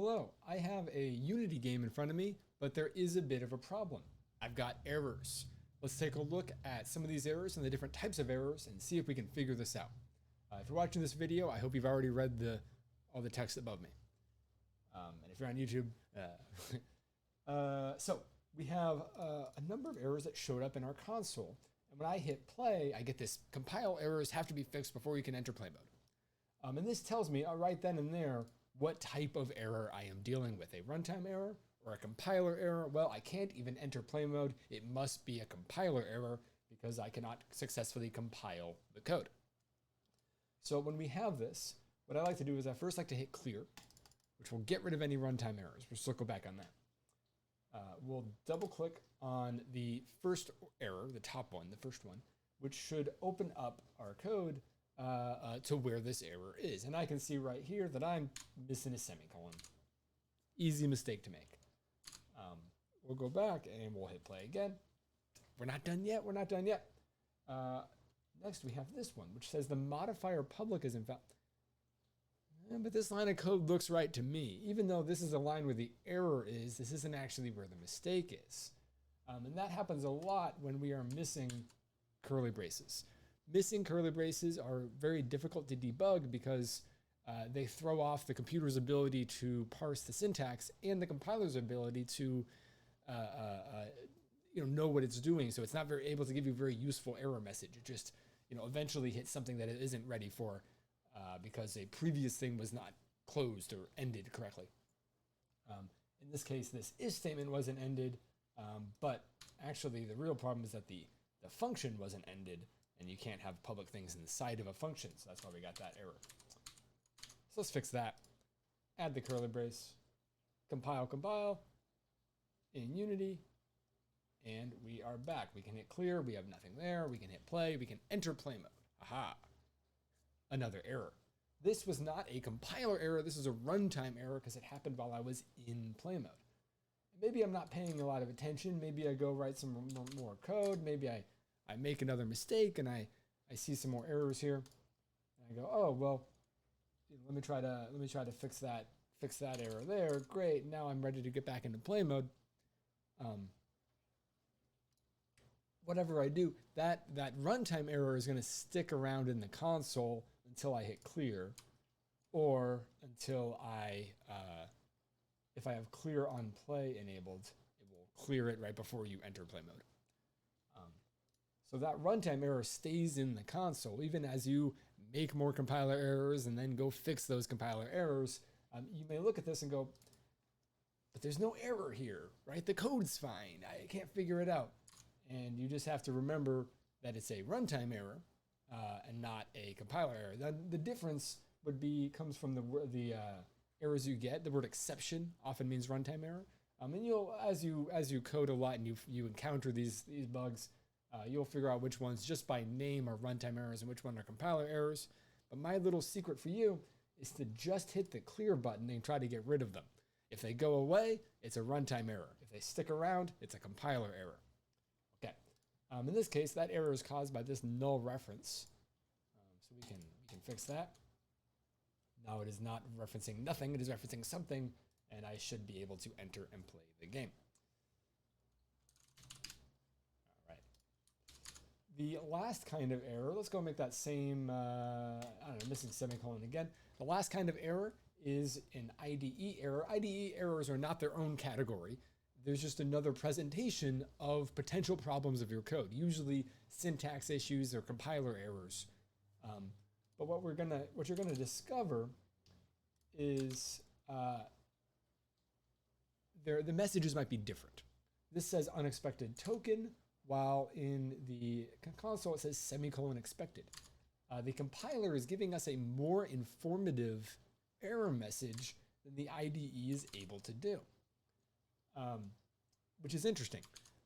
Hello, I have a Unity game in front of me, but there is a bit of a problem. I've got errors. Let's take a look at some of these errors and the different types of errors and see if we can figure this out. If you're watching this video, I hope you've already read all the text above me. And if you're on YouTube, so we have a number of errors that showed up in our console. And when I hit play, I get this compile errors have to be fixed before you can enter play mode. And this tells me right then and there what type of error I am dealing with, a runtime error or a compiler error. Well, I can't even enter play mode. It must be a compiler error because I cannot successfully compile the code. So when we have this, what I like to do is I first like to hit clear, which will get rid of any runtime errors. We'll circle back on that. We'll double click on the first error, the top one, the first one, which should open up our code to where this error is. And I can see right here that I'm missing a semicolon. Easy mistake to make. We'll go back and we'll hit play again. We're not done yet. We're not done yet. Next, we have this one, which says the modifier public is invalid. But this line of code looks right to me. Even though this is a line where the error is, this isn't actually where the mistake is. And that happens a lot when we are missing curly braces. Missing curly braces are very difficult to debug because they throw off the computer's ability to parse the syntax and the compiler's ability to know what it's doing. So it's not very able to give you a very useful error message. It just eventually hits something that it isn't ready for because a previous thing was not closed or ended correctly. In this case, this if statement wasn't ended, but actually the real problem is that the function wasn't ended. And you can't have public things inside of a function. So that's why we got that error. So let's fix that. Add the curly brace. Compile in Unity. And we are back. We can hit clear. We have nothing there. We can hit play. We can enter play mode. Aha. Another error. This was not a compiler error. This is a runtime error because it happened while I was in play mode. Maybe I'm not paying a lot of attention. Maybe I go write some more code. Maybe I make another mistake and I see some more errors here. And I go, oh, well, let me try to fix that error there. Great. Now I'm ready to get back into play mode. Whatever I do, that runtime error is going to stick around in the console until I hit clear or until if I have clear on play enabled, it will clear it right before you enter play mode. So that runtime error stays in the console. Even as you make more compiler errors and then go fix those compiler errors, you may look at this and go, but there's no error here, right? The code's fine. I can't figure it out. And you just have to remember that it's a runtime error and not a compiler error. The difference comes from the errors you get. The word exception often means runtime error. And you'll, as you code a lot and you encounter these bugs, you'll figure out which ones just by name are runtime errors and which one are compiler errors. But my little secret for you is to just hit the clear button and try to get rid of them. If they go away, it's a runtime error. If they stick around, it's a compiler error. Okay. In this case, that error is caused by this null reference. So we can fix that. Now it is not referencing nothing. It is referencing something, and I should be able to enter and play the game. The last kind of error, let's go make that same, missing semicolon again. The last kind of error is an IDE error. IDE errors are not their own category. There's just another presentation of potential problems of your code, usually syntax issues or compiler errors. But what you're gonna discover is the messages might be different. This says unexpected token, while in the console it says semicolon expected. The compiler is giving us a more informative error message than the IDE is able to do, which is interesting.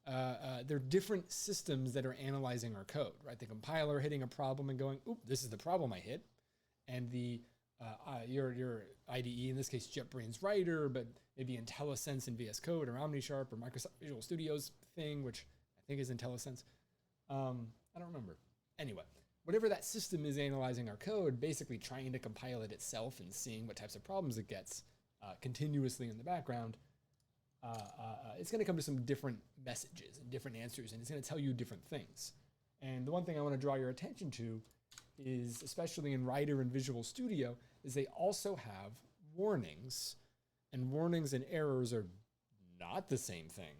There are different systems that are analyzing our code, right? The compiler hitting a problem and going, oop, this is the problem I hit. And your IDE, in this case JetBrains Writer, but maybe IntelliSense in VS Code or OmniSharp or Microsoft Visual Studio's thing, which I think is IntelliSense. I don't remember. Anyway, whatever that system is analyzing our code, basically trying to compile it itself and seeing what types of problems it gets, continuously in the background, it's going to come to some different messages and different answers, and it's going to tell you different things. And the one thing I want to draw your attention to is, especially in Writer and Visual Studio, is they also have warnings, and warnings and errors are not the same thing.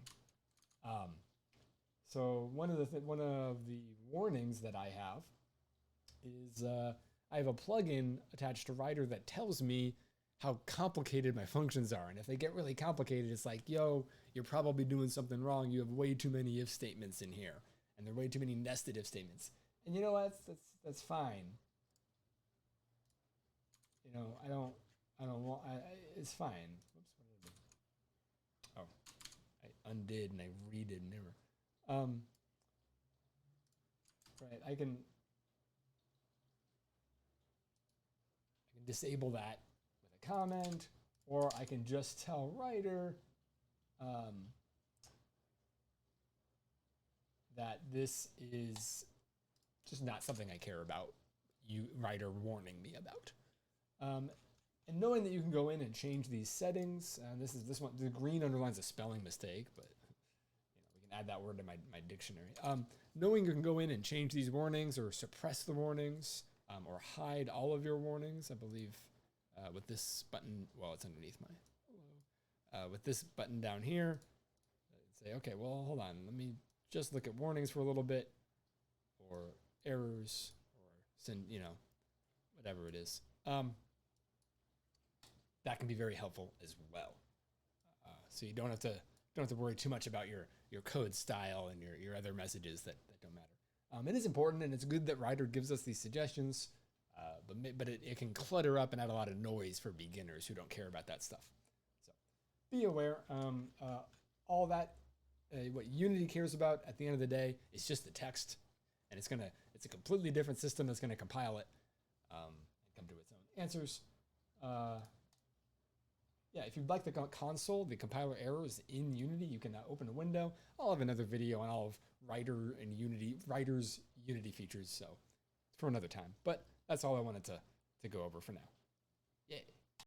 So one of the warnings that I have is I have a plugin attached to Writer that tells me how complicated my functions are. And if they get really complicated, it's like, yo, you're probably doing something wrong. You have way too many if statements in here, and there are way too many nested if statements. And you know what? That's fine. You know, I don't want. It's fine. Whoops, what did I do? Oh, I undid and I redid an error. Right, I can disable that with a comment, or I can just tell Writer that this is just not something I care about. You, Writer, warning me about. And knowing that you can go in and change these settings, this one, the green underlines a spelling mistake, but we can add that word to my dictionary. Knowing you can go in and change these warnings or suppress the warnings, or hide all of your warnings, I believe, with this button. Well, it's underneath with this button down here. Say, okay, well, hold on. Let me just look at warnings for a little bit, or errors, or send, whatever it is. That can be very helpful as well. So you don't have to worry too much about your code style and your other messages that don't matter. It is important, and it's good that Writer gives us these suggestions, but it can clutter up and add a lot of noise for beginners who don't care about that stuff. So be aware. All that, what Unity cares about at the end of the day is just the text, and it's a completely different system that's gonna compile it and come to its own answers. Yeah, if you'd like the console, the compiler errors in Unity, you can open a window. I'll have another video on all of Writer's Unity features, so for another time. But that's all I wanted to go over for now. Yay.